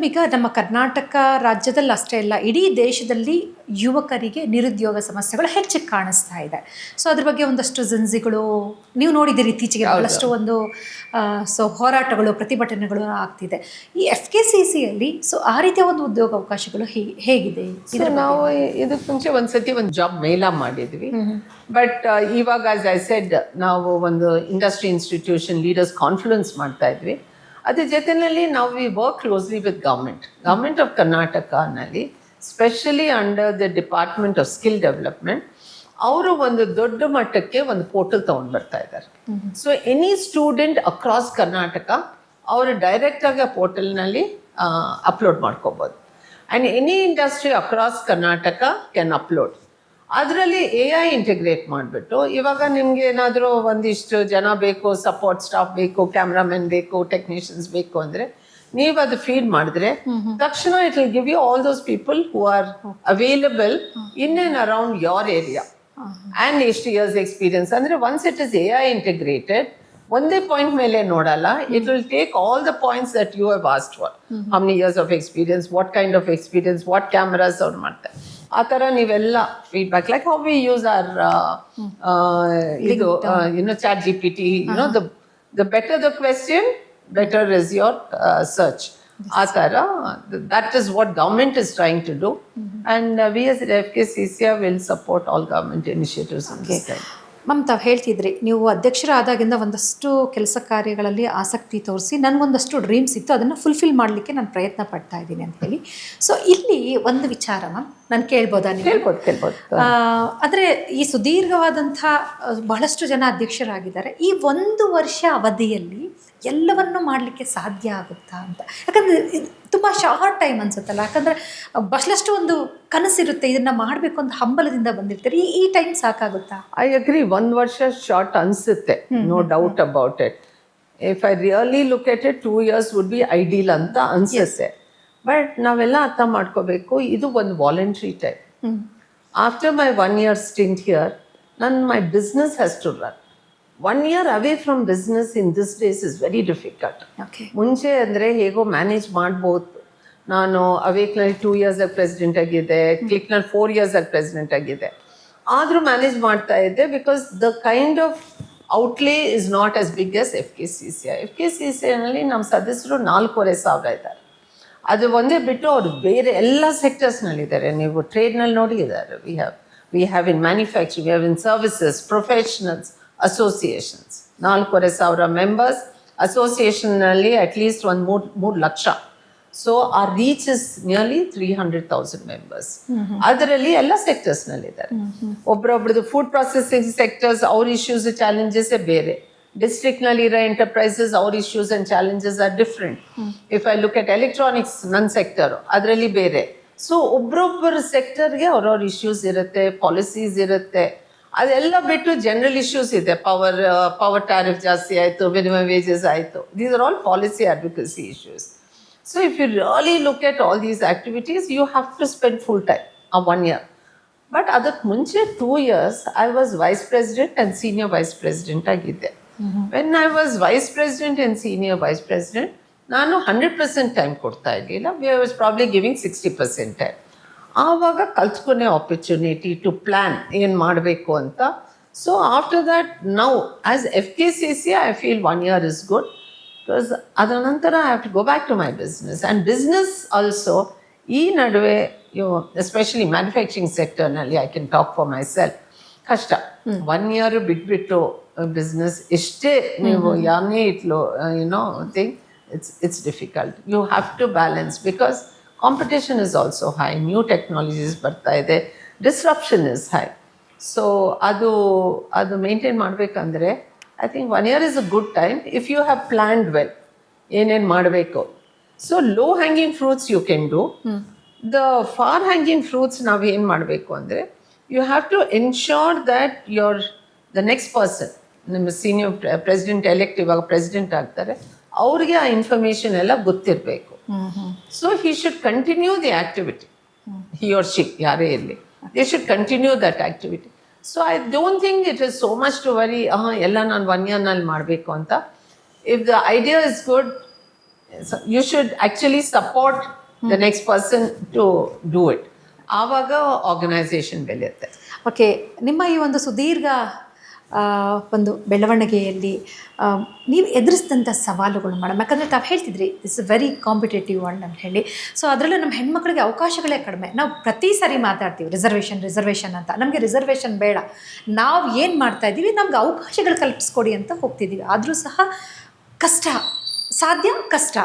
ಈಗ ನಮ್ಮ ಕರ್ನಾಟಕ ರಾಜ್ಯದಲ್ಲಿ ಅಷ್ಟೇ ಇಲ್ಲ, ಇಡೀ ದೇಶದಲ್ಲಿ ಯುವಕರಿಗೆ ನಿರುದ್ಯೋಗ ಸಮಸ್ಯೆಗಳು ಹೆಚ್ಚಿಗೆ ಕಾಣಿಸ್ತಾ ಇದೆ. ಸೊ ಅದ್ರ ಬಗ್ಗೆ ಒಂದಷ್ಟು ಜನ್ಸಿಗಳು ನೀವು ನೋಡಿದ್ದೀರಿ ಇತ್ತೀಚೆಗೆ ಬಹಳಷ್ಟು ಒಂದು ಹೋರಾಟಗಳು, ಪ್ರತಿಭಟನೆಗಳು ಆಗ್ತಿದೆ. ಈ FKCCI ಸೊ ಆ ರೀತಿಯ ಒಂದು ಉದ್ಯೋಗ ಅವಕಾಶಗಳು ಹೇಗಿದೆ? ನಾವು ಇದಕ್ಕೆ ಮುಂಚೆ ಒಂದ್ಸತಿ ಒಂದು ಜಾಬ್ ಮೇಲ ಮಾಡಿದ್ವಿ. ಬಟ್ ಇವಾಗ ಆಸ್ ಐ ಸೆಡ್ ನಾವು ಒಂದು ಇಂಡಸ್ಟ್ರಿ ಇನ್ಸ್ಟಿಟ್ಯೂಷನ್ ಲೀಡರ್ಸ್ ಕಾನ್ಫರೆನ್ಸ್ ಮಾಡ್ತಾ ಇದ್ವಿ. ಅದ್ರ ಜೊತೆಯಲ್ಲಿ ನಾವು we work closely with government of ಕರ್ನಾಟಕನಲ್ಲಿ, specially under the department of skill development. ಅವರು ಒಂದು ದೊಡ್ಡ ಮಟ್ಟಕ್ಕೆ ಒಂದು ಪೋರ್ಟಲ್ ತೊಗೊಂಡು ಬರ್ತಾ ಇದ್ದಾರೆ. So any student across Karnataka ಅವರು ಡೈರೆಕ್ಟಾಗಿ ಆ ಪೋರ್ಟಲ್ನಲ್ಲಿ ಅಪ್ಲೋಡ್ ಮಾಡ್ಕೋಬೋದು. And any industry across Karnataka can upload. ಅದರಲ್ಲಿ AI ಇಂಟಿಗ್ರೇಟ್ ಮಾಡಿಬಿಟ್ಟು, ಇವಾಗ ನಿಮ್ಗೆ ಏನಾದರೂ ಒಂದಿಷ್ಟು ಜನ ಬೇಕು, ಸಪೋರ್ಟ್ ಸ್ಟಾಫ್ ಬೇಕು, ಕ್ಯಾಮ್ರಾಮನ್ ಬೇಕು, ಟೆಕ್ನಿಷಿಯನ್ಸ್ ಬೇಕು ಅಂದರೆ ನೀವು ಅದು ಫೀಡ್ ಮಾಡಿದ್ರೆ ತಕ್ಷಣ it will give you all those people who are available in and around your area and ಎಷ್ಟು ಇಯರ್ಸ್ ಎಕ್ಸ್ಪೀರಿಯನ್ಸ್. ಅಂದರೆ once it is AI integrated, ಒಂದೇ ಪಾಯಿಂಟ್ ಮೇಲೆ ನೋಡಲ್ಲ. It will take all the points that you have asked for. How many years of experience, what kind of experience, what cameras ಅವ್ರು ಮಾಡ್ತಾರೆ, ಆ ಥರ ನೀವೆಲ್ಲ feedback like how we use our ಇದು chat GPT, the better the question, better is your search. ಆ ಥರ that is what government is trying to do. And we as FKCCI will support all government initiatives in this time. Ma'am, ತಾವು ಹೇಳ್ತಿದ್ರಿ ನೀವು ಅಧ್ಯಕ್ಷರಾದಾಗಿಂದ ಒಂದಷ್ಟು ಕೆಲಸ ಕಾರ್ಯಗಳಲ್ಲಿ ಆಸಕ್ತಿ ತೋರಿಸಿ ನನಗೊಂದಷ್ಟು ಡ್ರೀಮ್ಸ್ ಇತ್ತು, ಅದನ್ನು ಫುಲ್ಫಿಲ್ ಮಾಡಲಿಕ್ಕೆ ನಾನು ಪ್ರಯತ್ನ ಪಡ್ತಾ ಇದ್ದೀನಿ ಅಂತ ಹೇಳಿ. ಸೊ ಇಲ್ಲಿ ಒಂದು ವಿಚಾರ ಮ್ಯಾಮ್ ನಾನು ಕೇಳ್ಬೋದಾ? ಕೇಳ್ಬೋದು. ಆದರೆ ಈ ಸುದೀರ್ಘವಾದಂಥ ಬಹಳಷ್ಟು ಜನ ಅಧ್ಯಕ್ಷರಾಗಿದ್ದಾರೆ. ಈ 1 ವರ್ಷ ಅವಧಿಯಲ್ಲಿ ಎಲ್ಲವನ್ನೂ ಮಾಡಲಿಕ್ಕೆ ಸಾಧ್ಯ ಆಗುತ್ತಾ ಅಂತ? ಯಾಕಂದರೆ ತುಂಬ ಶಾರ್ಟ್ ಟೈಮ್ ಅನ್ಸುತ್ತಲ್ಲ, ಯಾಕಂದರೆ ಬಹಳಷ್ಟು ಒಂದು ಕನಸಿರುತ್ತೆ, ಇದನ್ನು ಮಾಡಬೇಕು ಅಂತ ಹಂಬಲದಿಂದ ಬಂದಿರ್ತಾರೆ. ಈ ಟೈಮ್ ಸಾಕಾಗುತ್ತಾ? ಐ ಅಗ್ರಿ, 1 ವರ್ಷ ಶಾರ್ಟ್ ಅನಿಸುತ್ತೆ, no doubt about it. If I really look at it 2 years would be ideal ಅಂತ ಅನಿಸುತ್ತೆ. ಬಟ್ ನಾವೆಲ್ಲ ಅರ್ಥ ಮಾಡ್ಕೋಬೇಕು, ಇದು ಒಂದು voluntary type. After my 1 year stint here, my business has to run. 1 year away from business in this days is very difficult. ಮುಂಚೆ ಅಂದರೆ ಹೇಗೋ ಮ್ಯಾನೇಜ್ ಮಾಡ್ಬೋದು. ನಾನು ಅವೇಕ್ನಲ್ಲಿ 2 years ಆಗಿ ಪ್ರೆಸಿಡೆಂಟ್ ಆಗಿದೆ, ಕ್ಲಿಕ್ನಲ್ಲಿ 4 years ಆಗಿ ಪ್ರೆಸಿಡೆಂಟ್ ಆಗಿದೆ. ಆದರೂ ಮ್ಯಾನೇಜ್ ಮಾಡ್ತಾ ಇದ್ದೆ, because the kind of outlay is not as big as FKCCI. FKCCIನಲ್ಲಿ ನಮ್ಮ ಸದಸ್ಯರು 4,500 ಇದ್ದಾರೆ. ಅದು ಒಂದೇ ಬಿಟ್ಟು ಅವರು ಬೇರೆ ಎಲ್ಲ ಸೆಕ್ಟರ್ಸ್ನಲ್ಲಿದ್ದಾರೆ. ನೀವು ಟ್ರೇಡ್ನಲ್ಲಿ ನೋಡಿದ್ದಾರೆ, we have in manufacturing, we have in services, professionals, associations. 4,500 members. ಅಸೋಸಿಯೇಷನ್ನಲ್ಲಿ ಅಟ್ಲೀಸ್ಟ್ ಒಂದು 3 ಲಕ್ಷ. ಸೊ ಆ ರೀಚ್ ಇಸ್ ನಿಯರ್ಲಿ 300,000 ಮೆಂಬರ್ಸ್. ಅದರಲ್ಲಿ ಎಲ್ಲ ಸೆಕ್ಟರ್ಸ್ನಲ್ಲಿದ್ದಾರೆ. ಒಬ್ಬರೊಬ್ರದ್ದು ಫುಡ್ ಪ್ರೊಸೆಸಿಂಗ್ ಸೆಕ್ಟರ್ಸ್, ಅವ್ರ ಇಶ್ಯೂಸ್ ಚಾಲೆಂಜಸ್ಸೇ ಬೇರೆ. ಡಿಸ್ಟ್ರಿಕ್ಟ್ನಲ್ಲಿರೋ ಎಂಟರ್ಪ್ರೈಸಸ್, ಅವ್ರ issues and challenges are different. If I look at electronics, ನನ್ನ ಸೆಕ್ಟರು ಅದರಲ್ಲಿ ಬೇರೆ. ಸೊ ಒಬ್ಬರೊಬ್ಬರ ಸೆಕ್ಟರ್ಗೆ ಅವ್ರವ್ರ ಇಶ್ಯೂಸ್ ಇರುತ್ತೆ, ಪಾಲಿಸೀಸ್ ಇರುತ್ತೆ. ಅದೆಲ್ಲ ಬಿಟ್ಟು ಜನರಲ್ ಇಶ್ಯೂಸ್ ಇದೆ. ಪವರ್ ಟ್ಯಾರಿಫ್ ಜಾಸ್ತಿ ಆಯಿತು, ಮಿನಿಮಮ್ ವೇಜಸ್ ಆಯಿತು. These are all policy advocacy issues. So if you really look at all these activities, you have to spend full time ಆ 1 year. ಬಟ್ ಅದಕ್ಕೆ ಮುಂಚೆ 2 years I was vice president and senior vice president ಆಗಿದ್ದೆ. When I was vice president and senior vice president, ನಾನು 100% time ಕೊಡ್ತಾ ಇರಲಿಲ್ಲ. We was probably giving 60% time. ಆವಾಗ ಕಲ್ತ್ಕೊನೆ opportunity to plan ಏನು ಮಾಡಬೇಕು ಅಂತ. So after that now as FKCCI I feel 1 year is good, because ಅದರ ನಂತರ I have to go back to my business. And business also ಈ ನಡುವೆ especially manufacturing ಸೆಕ್ಟರ್ನಲ್ಲಿ I can talk for myself, ಕಷ್ಟ. 1 year ಬಿಟ್ಬಿಟ್ಟು business ಎಷ್ಟೇ ನೀವು ಯಾನೇ ಇಟ್ಲು thing, it's difficult. You have to balance because competition is also high, new technologies ಬರ್ತಾ ಇದೆ, disruption is high. So ಅದು ಮೇಂಟೈನ್ ಮಾಡಬೇಕಂದ್ರೆ I think 1 year is a good time if you have planned well ಏನೇನು ಮಾಡಬೇಕು. So low hanging fruits you can do. The far hanging fruits ನಾವು ಏನು ಮಾಡಬೇಕು ಅಂದರೆ, you have to ensure that the next person, ನಿಮ್ಮ senior president elect ಇವಾಗ president ಆಗ್ತಾರೆ, ಅವ್ರಿಗೆ ಆ ಇನ್ಫಾರ್ಮೇಷನ್ ಎಲ್ಲ ಗೊತ್ತಿರಬೇಕು. So he should continue the activity, he or she ಯಾರೇ ಇರಲಿ, they should continue that activity. So I don't think it is so much to worry ಎಲ್ಲ ನಾನು 1 yearನಲ್ಲಿ ಮಾಡಬೇಕು ಅಂತ. If the idea is good, you should actually support the next person to do it. ಆವಾಗ organisation ಬೆಳೆಯುತ್ತೆ. Okay, ನಿಮ್ಮ ಈ ಒಂದು ಸುದೀರ್ಘ ಒಂದು ಬೆಳವಣಿಗೆಯಲ್ಲಿ ನೀವು ಎದುರಿಸಿದಂಥ ಸವಾಲುಗಳು ಮೇಡಮ್, ಯಾಕಂದರೆ ತಾವು ಹೇಳ್ತಿದ್ರಿ this is very competitive world ಅಂತ ಹೇಳಿ. ಸೊ ಅದರಲ್ಲೂ ನಮ್ಮ ಹೆಣ್ಮಕ್ಳಿಗೆ ಅವಕಾಶಗಳೇ ಕಡಿಮೆ. ನಾವು ಪ್ರತಿ ಸಾರಿ ಮಾತಾಡ್ತೀವಿ ರಿಸರ್ವೇಷನ್ ಅಂತ. ನಮಗೆ ರಿಸರ್ವೇಷನ್ ಬೇಡ, ನಾವು ಏನು ಮಾಡ್ತಾ ಇದ್ದೀವಿ ನಮ್ಗೆ ಅವಕಾಶಗಳು ಕಲ್ಪಿಸ್ಕೊಡಿ ಅಂತ ಹೋಗ್ತಿದ್ದೀವಿ. ಆದರೂ ಸಹ ಕಷ್ಟ, ಸಾಧ್ಯ ಕಷ್ಟ.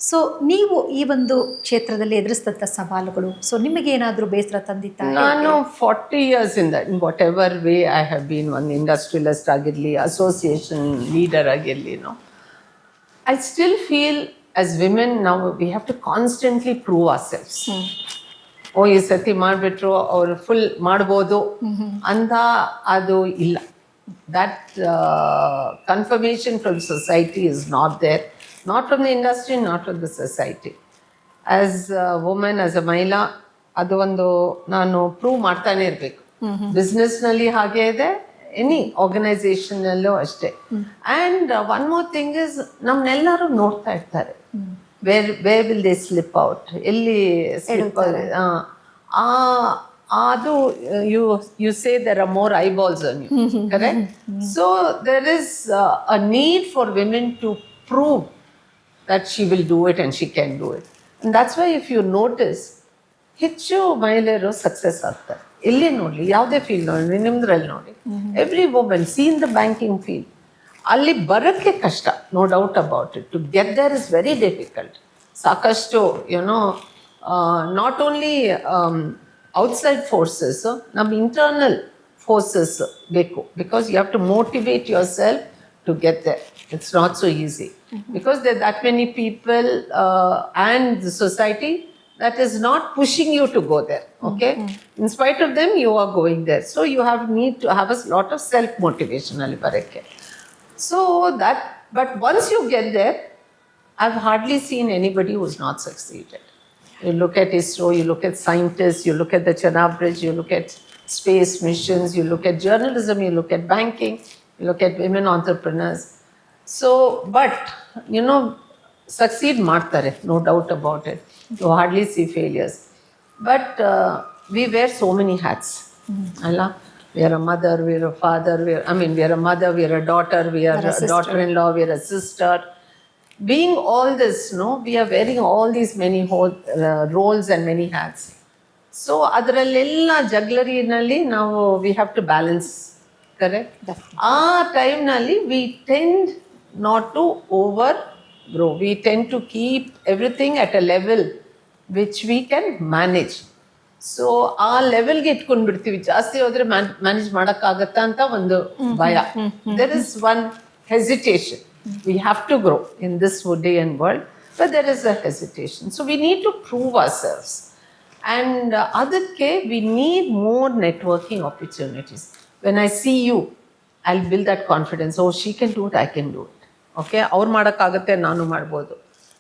ಸೊ ನೀವು ಈ ಒಂದು ಕ್ಷೇತ್ರದಲ್ಲಿ ಎದುರಿಸಿದಂಥ ಸವಾಲುಗಳು, ಸೊ ನಿಮಗೇನಾದರೂ ಬೇಸರ ತಂದಿತ್ತ? ನಾನು 40 years ಇಂದ in whatever way I have been, ಒಂದು ಇಂಡಸ್ಟ್ರಿಯಲಿಸ್ಟ್ ಆಗಿರಲಿ, ಅಸೋಸಿಯೇಷನ್ ಲೀಡರ್ ಆಗಿರಲಿ, I still feel as women ನಾವು we have to constantly prove ourselves. ಈ ಸತಿ ಮಾಡಿಬಿಟ್ರು ಅವರು ಫುಲ್ ಮಾಡ್ಬೋದು ಅಂತ ಅದು ಇಲ್ಲ. That confirmation from society is not there, not from the industry, not from the society. As a woman, as a mahila, ಅದು ಒಂದು ನಾನು ಪ್ರೂವ್ ಮಾಡ್ತಾನೆ ಇರಬೇಕು. ಬಿಸ್ನೆಸ್ನಲ್ಲಿ ಹಾಗೆ ಇದೆ, ಎನಿ ಆರ್ಗನೈಸೇಷನಲ್ಲೂ ಅಷ್ಟೇ. And one more thing is, ನಮ್ಮನ್ನೆಲ್ಲರೂ ನೋಡ್ತಾ ಇರ್ತಾರೆ. Where will they slip out, ಎಲ್ಲಿ ಸ್ಲಿಪ್ ಅದು you say there are more eyeballs on you, correct? So there is a need for women to prove that she will do it and she can do it. And that's why if you notice, ಹೆಚ್ಚು ಮಹಿಳೆಯರು success ಆಗ್ತಾರೆ. ಎಲ್ಲಿ ನೋಡಲಿ, ಯಾವುದೇ field ನೋಡಿ, ನಿಮ್ದ್ರಲ್ಲಿ ನೋಡಿ, every woman see in the banking field, ಅಲ್ಲಿ ಬರೋಕ್ಕೆ ಕಷ್ಟ, no doubt about it. To get there is very difficult. ಸಾಕಷ್ಟು ನಾಟ್ ಓನ್ಲಿ ಔಟ್ಸೈಡ್ ಫೋರ್ಸಸ್, ನಮ್ಮ ಇಂಟರ್ನಲ್ ಫೋರ್ಸಸ್ ಬೇಕು. Because you have to motivate yourself to get there. It's not so easy because there that many people and the society that is not pushing you to go there, okay? In spite of them, you are going there. So you need to have a lot of self-motivation ali barakke. So that, but once you get there, I've hardly seen anybody who's not succeeded. You look at ISRO, you look at scientists, you look at the Chenab Bridge, you look at space missions, you look at journalism, you look at banking, you look at women entrepreneurs. So, but, succeed ಮಾಡ್ತಾರೆ, no doubt about it. You hardly see failures. But we wear so many hats. We are a mother, we are a father, we are a mother, we are a daughter, we are a daughter-in-law, we are a sister. Being all this, we are wearing all these many roles and many hats. So, adralella jugglery-nalli now we have to balance, correct? Time-nalli we tend not to overgrow. We tend to keep everything at a level which we can manage. So ಆ ಲೆವೆಲ್ಗೆ ಇಟ್ಕೊಂಡು ಬಿಡ್ತೀವಿ. ಜಾಸ್ತಿ ಹೋದ್ರೆ manage ಮಾಡೋಕ್ಕಾಗತ್ತಾ ಅಂತ ಒಂದು ಭಯ. There is one hesitation. We have to grow in this day and world, but there is a hesitation. So we need to prove ourselves. And ಅದಕ್ಕೆ we need more networking opportunities. When I see you, I'll build that confidence. Oh, she can do it, I can do it. Okay, ಅವ್ರು ಮಾಡೋಕ್ಕಾಗತ್ತೆ, ನಾನು ಮಾಡ್ಬೋದು.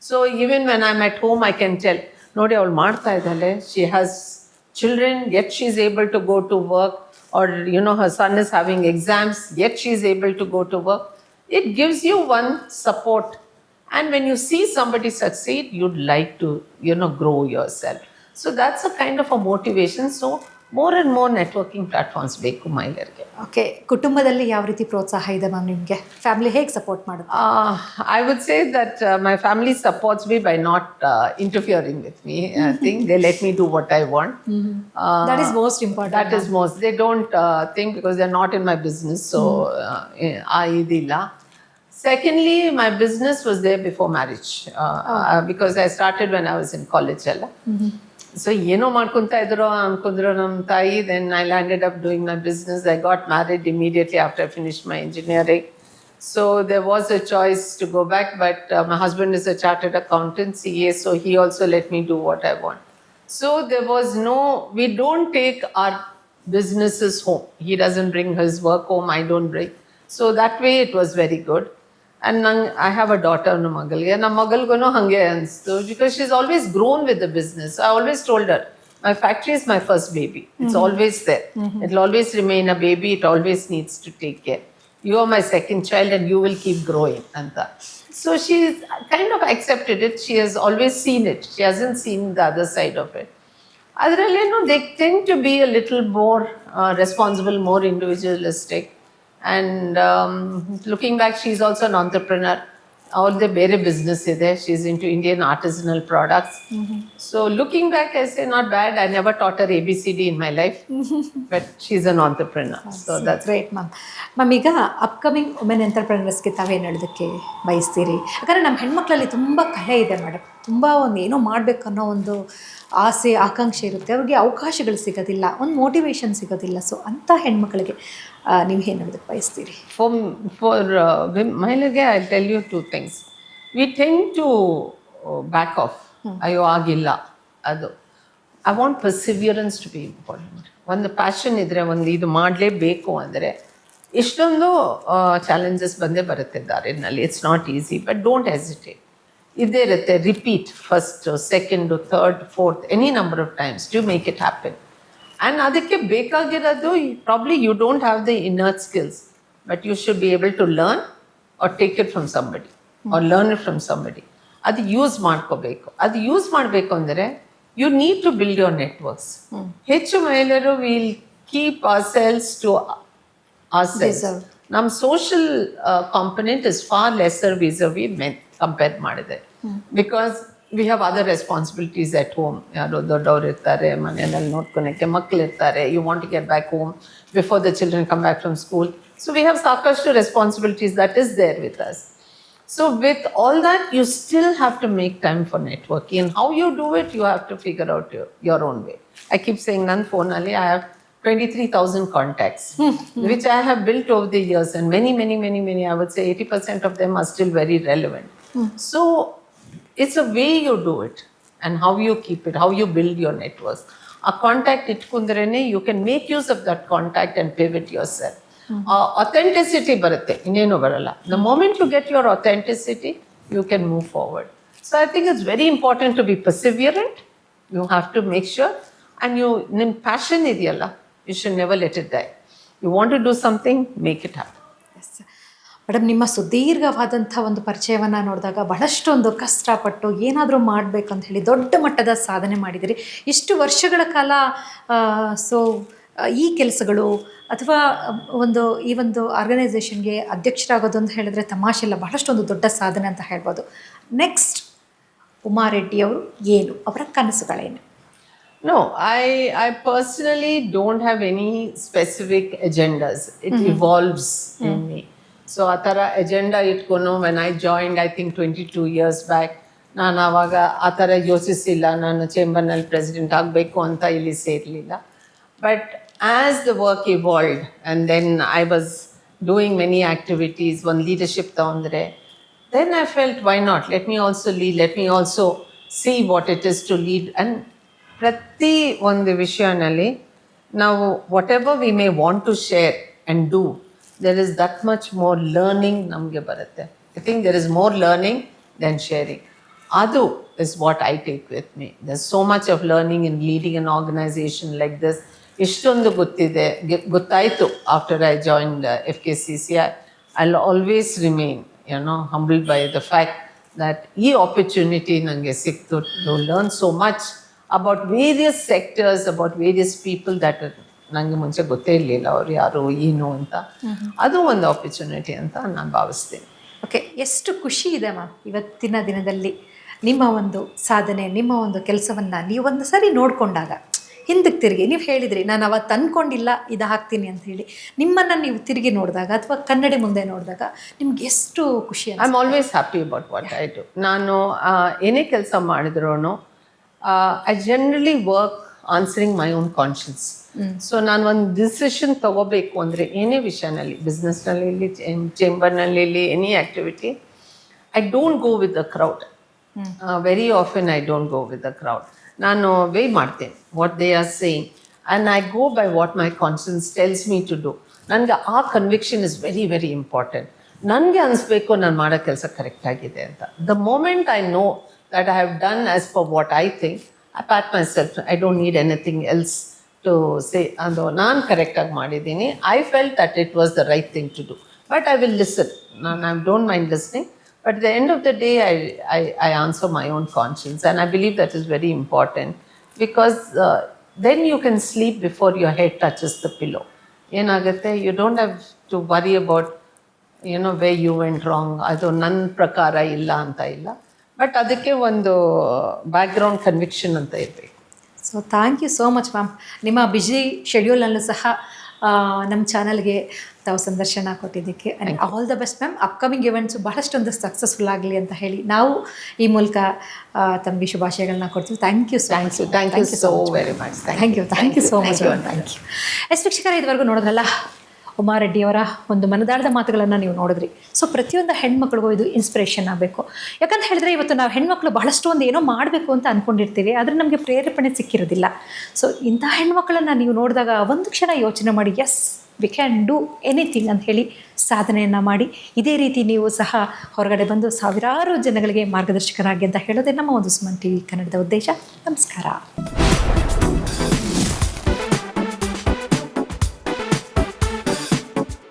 So even when I am at home I can tell, ನೋಡಿ ಅವಳು ಮಾಡ್ತಾ ಇದ್ದಾಳೆ, she has children, yet she is able to go to work, or her son is having exams, yet she is able to go to work. It gives you one support And when you see somebody succeed, you'd like to, grow yourself. So that's a kind of a motivation. So more and more networking platforms ಬೇಕು ಮಹಿಳೆಯರಿಗೆ. Okay, ಕುಟುಂಬದಲ್ಲಿ ಯಾವ ರೀತಿ ಪ್ರೋತ್ಸಾಹ ಇದೆ ma'am ನಿಮಗೆ? Family ಹೇಗೆ support ಮಾಡುತ್ತೆ? I would say that my family supports me by not interfering with me. I think they let me do what I want. That is most important. That is most. They don't think, because they're not in my business. So idilla. Secondly, my business was there before marriage, because I started when I was in college. So ಏನೋ ಮಾಡ್ಕೊತಾ ಇದ್ರು ಅನ್ಕೊಂಡ್ರು ನಮ್ಮ ತಾಯಿ. Then I landed up doing my business. I got married immediately after I finished my engineering. So there was a choice to go back, but my husband is a chartered accountant, CA, so he also let me do what I want. So there was we don't take our businesses home. He doesn't bring his work home, I don't bring. So that way it was very good. And I have a daughter, Magalge. Na Magalgono hange anstu, because she's always grown with the business. I always told her, my factory is my first baby. It's always there. It'll always remain a baby. It always needs to take care. You are my second child and you will keep growing. So she's kind of accepted it. She has always seen it. She hasn't seen the other side of it. They tend to be a little more responsible, more individualistic. And looking back, she's also an entrepreneur. All the ಬೇರೆ business ಇದೆ. She's into Indian artisanal products. So looking back, I say not bad. I never taught her ABCD in my life, but she's an entrepreneur. So that's great ma'am. Ma'am, ಈಗ upcoming women ಎಂಟರ್ಪ್ರೆನರ್ಸ್ಗೆ ತಾವೇನು ಹೇಳೋದಕ್ಕೆ ಬಯಸ್ತೀರಿ? ಯಾಕಂದರೆ ನಮ್ಮ ಹೆಣ್ಮಕ್ಳಲ್ಲಿ ತುಂಬ ಕಲೆ ಇದೆ madam. ತುಂಬ ಒಂದು ಏನೋ ಮಾಡಬೇಕನ್ನೋ ಒಂದು ಆಸೆ ಆಕಾಂಕ್ಷೆ ಇರುತ್ತೆ. ಅವ್ರಿಗೆ ಅವಕಾಶಗಳು ಸಿಗೋದಿಲ್ಲ, ಒಂದು ಮೋಟಿವೇಶನ್ ಸಿಗೋದಿಲ್ಲ. ಸೊ ಅಂಥ ಹೆಣ್ಮಕ್ಳಿಗೆ ನೀವು ಏನು ಹೇಳೋದಕ್ಕೆ ಬಯಸ್ತೀರಿ? For ಮಹಿಳೆಗೆ I'll tell you two things. We tend to back off. ಅಯ್ಯೋ ಆಗಿಲ್ಲ ಅದು. I want perseverance to be important. ಒಂದು ಪ್ಯಾಷನ್ ಇದ್ದರೆ, ಒಂದು ಇದು ಮಾಡಲೇಬೇಕು ಅಂದರೆ ಇಷ್ಟೊಂದು ಚಾಲೆಂಜಸ್ ಬಂದೇ ಬರುತ್ತೆ ದಾರಿನಲ್ಲಿ. It's not easy, but don't hesitate. ಇದೇ ಇರುತ್ತೆ. Repeat first, second, third, fourth, any number of times to make it happen. And ಅದಕ್ಕೆ ಬೇಕಾಗಿರೋದು, probably you don't have the inner skills, but you should be able to learn or take it from somebody or learn it from somebody. ಅದು use ಮಾಡ್ಕೋಬೇಕು. ಅದು use ಮಾಡಬೇಕು ಅಂದರೆ you need to build your networks. ಹೆಚ್ಚು ಮಹಿಳೆಯರು will keep ourselves to ourselves. ನಮ್ಮ social component is far lesser vis-a-vis men compare ಮಾಡಿದೆ. Because we have other responsibilities at home. ಯಾರೋ ದೊಡ್ಡವ್ರು ಇರ್ತಾರೆ, ಮನೆಯಲ್ಲಿ ನೋಡ್ಕೊಳಕ್ಕೆ ಮಕ್ಕಳು ಇರ್ತಾರೆ. You want to get back home before the children come back from school. So we have ಸಾಕಷ್ಟು responsibilities that is there with us. So with all that, you still have to make time for networking. And how you do it, you have to figure out your own way. I keep saying, nan phone ali, I have 23,000 contacts, which I have built over the years. And many, I would say 80% of them are still very relevant. So it's a way you do it and how you keep it, how you build your networks. A contact itkundrene, you can make use of that contact and pivot yourself. Authenticity ಬರುತ್ತೆ, ಇನ್ನೇನು ಬರಲ್ಲ. The moment you get your authenticity, you can move forward. So I think it's very important to be perseverant. You have to make sure, and ನಿಮ್ಮ passion ಇದೆಯಲ್ಲ, you should never let it die. You want to do something, make it happen. Madam, ನಿಮ್ಮ ಸುದೀರ್ಘವಾದಂಥ ಒಂದು ಪರಿಚಯವನ್ನು ನೋಡಿದಾಗ ಬಹಳಷ್ಟೊಂದು ಕಷ್ಟಪಟ್ಟು ಏನಾದರೂ ಮಾಡಬೇಕಂತ ಹೇಳಿ ದೊಡ್ಡ ಮಟ್ಟದ ಸಾಧನೆ ಮಾಡಿದಿರಿ. ಇಷ್ಟು ವರ್ಷಗಳ ಕಾಲ ಈ ಕೆಲಸಗಳು ಅಥವಾ ಈ ಒಂದು ಆರ್ಗನೈಸೇಷನ್ಗೆ ಅಧ್ಯಕ್ಷರಾಗೋದು ಅಂತ ಹೇಳಿದ್ರೆ ತಮಾಷೆ ಇಲ್ಲ, ಬಹಳಷ್ಟೊಂದು ದೊಡ್ಡ ಸಾಧನೆ ಅಂತ ಹೇಳ್ಬೋದು. ನೆಕ್ಸ್ಟ್ ಉಮಾ ರೆಡ್ಡಿ ಅವರು ಏನು, ಅವರ ಕನಸುಗಳೇನು? No, I personally don't have any specific agendas. It evolves in me. So ಆ ಥರ ಅಜೆಂಡಾ ಇಟ್ಕೊಂಡು when I joined, I think 22 years back, ನಾನು ಆವಾಗ ಆ ಥರ ಯೋಚಿಸಿಲ್ಲ ನಾನು ಚೇಂಬರ್ನಲ್ಲಿ ಪ್ರೆಸಿಡೆಂಟ್ ಆಗಬೇಕು ಅಂತ ಇಲ್ಲಿ ಸೇರಲಿಲ್ಲ. But as the work evolved and then I was doing many activities, one leadership ತಗೊಂಡ್ರೆ, then I felt, why not? Let me also lead, let me also see what it is to lead. And ಪ್ರತಿ ಒಂದು ವಿಷಯನಲ್ಲಿ ನಾವು whatever we may want to share and do, there is that much more learning ನಮಗೆ ಬರುತ್ತೆ. I think there is more learning than sharing. Adu is what I take with me. There's so much of learning in leading an organization like this. ಇಷ್ಟೊಂದು ಗೊತ್ತಾಯಿತು after I joined FKCCI. I'll always remain, humbled by the fact that ಈ opportunity ನನಗೆ ಸಿಕ್ತು to learn so much about various sectors, about various people that ನನಗೆ ಮುಂಚೆ ಗೊತ್ತೇ ಇರಲಿಲ್ಲ ಅವ್ರು ಯಾರು ಏನು ಅಂತ. ಅದು ಒಂದು ಆಪರ್ಚುನಿಟಿ ಅಂತ ನಾನು ಭಾವಿಸ್ತೀನಿ. ಓಕೆ, ಎಷ್ಟು ಖುಷಿ ಇದೆ ಮ್ಯಾಮ್ ಇವತ್ತಿನ ದಿನದಲ್ಲಿ ನಿಮ್ಮ ಒಂದು ಸಾಧನೆ, ನಿಮ್ಮ ಒಂದು ಕೆಲಸವನ್ನು ನೀವು ಒಂದು ಸರಿ ನೋಡಿಕೊಂಡಾಗ ಹಿಂದಕ್ಕೆ ತಿರುಗಿ ನೀವು ಹೇಳಿದ್ರಿ ನಾನು ಅವತ್ತು ಅಂದ್ಕೊಂಡಿಲ್ಲ ಇದು ಹಾಕ್ತೀನಿ ಅಂತ ಹೇಳಿ, ನಿಮ್ಮನ್ನು ನೀವು ತಿರುಗಿ ನೋಡಿದಾಗ ಅಥವಾ ಕನ್ನಡಿ ಮುಂದೆ ನೋಡಿದಾಗ ನಿಮ್ಗೆ ಎಷ್ಟು ಖುಷಿ? I am always happy about what I do. ನಾನು ಏನೇ ಕೆಲಸ ಮಾಡಿದ್ರೂ I generally work answering my own conscience. So ನಾನು ಒಂದು ಡಿಸಿಷನ್ ತೊಗೋಬೇಕು ಅಂದರೆ ಏನೇ ವಿಷಯನಲ್ಲಿ, ಬಿಸ್ನೆಸ್ನಲ್ಲಿ, ಚೇಂಬರ್ನಲ್ಲಿ, any activity, I don't go with the crowd. Very often I don't go with the crowd. ನಾನು ವೇ ಮಾಡ್ತೇನೆ what they are saying and I go by what my conscience tells me to do. ನನಗೆ ಆ conviction is very very important. ನನಗೆ ಅನಿಸ್ಬೇಕು ನಾನು ಮಾಡೋ ಕೆಲಸ ಕರೆಕ್ಟಾಗಿದೆ ಅಂತ. The moment I know that I have done as per what I think, I pat myself. I don't need anything else to say ಅದು ನಾನು ಕರೆಕ್ಟಾಗಿ ಮಾಡಿದ್ದೀನಿ. I felt that it was the right thing to do, but I will listen. ನಾನು I don't mind listening. But at the end of the day, I answer my own conscience, and I believe that is very important because then you can sleep before your head touches the pillow. Yenagate, you don't have to worry about where you went wrong. Adu nan prakara illa anta illa, but adakke ಒಂದು background conviction ಅಂತ ಇರಬೇಕು. So thank you so much ma'am. ನಿಮ್ಮ busy ಶೆಡ್ಯೂಲಲ್ಲೂ ಸಹ ನಮ್ಮ ಚಾನಲ್ಗೆ ತಾವು ಸಂದರ್ಶನ ಕೊಟ್ಟಿದ್ದಕ್ಕೆ all the best ma'am. Upcoming events ಬಹಳಷ್ಟೊಂದು ಸಕ್ಸಸ್ಫುಲ್ ಆಗಲಿ ಅಂತ ಹೇಳಿ ನಾವು ಈ ಮೂಲಕ ತಮಗೆ ಶುಭಾಶಯಗಳನ್ನ ಕೊಡ್ತೀವಿ. Thank you so very much. Thank you so much. Thank you. ವೀಕ್ಷಕರೇ, ಇದುವರೆಗೂ ನೋಡಿದ್ರಲ್ಲ ಉಮಾ ರೆಡ್ಡಿಯವರ ಒಂದು ಮನದಾಳದ ಮಾತುಗಳನ್ನು ನೀವು ನೋಡಿದ್ರಿ. ಸೊ ಪ್ರತಿಯೊಂದು ಹೆಣ್ಮಕ್ಳಿಗೂ ಇದು ಇನ್ಸ್ಪಿರೇಷನ್ ಆಗಬೇಕು. ಯಾಕಂತ ಹೇಳಿದ್ರೆ ಇವತ್ತು ನಾವು ಹೆಣ್ಮಕ್ಳು ಬಹಳಷ್ಟು ಒಂದು ಏನೋ ಮಾಡಬೇಕು ಅಂತ ಅಂದ್ಕೊಂಡಿರ್ತೀವಿ, ಆದರೆ ನಮಗೆ ಪ್ರೇರೇಪಣೆ ಸಿಕ್ಕಿರೋದಿಲ್ಲ. ಸೊ ಇಂಥ ಹೆಣ್ಮಕ್ಳನ್ನು ನೀವು ನೋಡಿದಾಗ ಒಂದು ಕ್ಷಣ ಯೋಚನೆ ಮಾಡಿ, yes we can do anything ಅಂತ ಹೇಳಿ ಸಾಧನೆಯನ್ನು ಮಾಡಿ ಇದೇ ರೀತಿ ನೀವು ಸಹ ಹೊರಗಡೆ ಬಂದು ಸಾವಿರಾರು ಜನಗಳಿಗೆ ಮಾರ್ಗದರ್ಶಕರಾಗಿ ಅಂತ ಹೇಳೋದೇ ನಮ್ಮ ಒಂದು ಸುಮನ್ ಟಿವಿ ಕನ್ನಡದ ಉದ್ದೇಶ. ನಮಸ್ಕಾರ.